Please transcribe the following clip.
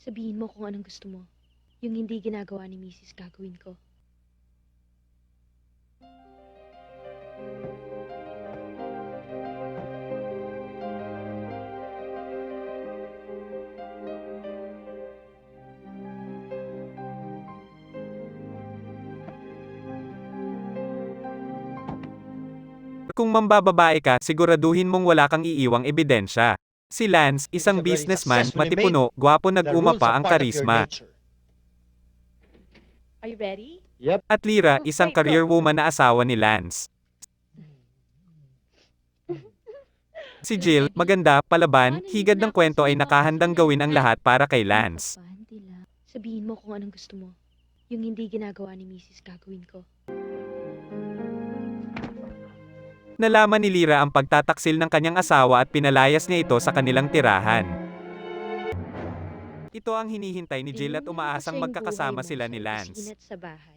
Sabihin mo kung anong gusto mo. Yung hindi ginagawa ni Mrs. gagawin ko. Kung mambababae ka, siguraduhin mong wala kang iiwang ebidensya. Si Lance, isang businessman, matipuno, gwapo nag-uma pa ang karisma. Are you ready? At Lyra, isang career woman na asawa ni Lance. Si Jill, maganda, palaban, higad ng kwento ay nakahandang gawin ang lahat para kay Lance. Sabihin mo kung anong gusto mo. Yung hindi ginagawa ni Mrs. gagawin ko. Nalaman ni Lyra ang pagtataksil ng kanyang asawa at pinalayas niya ito sa kanilang tirahan. Ito ang hinihintay ni Jill at umaasang magkakasama sila ni Lance. Sa bahay.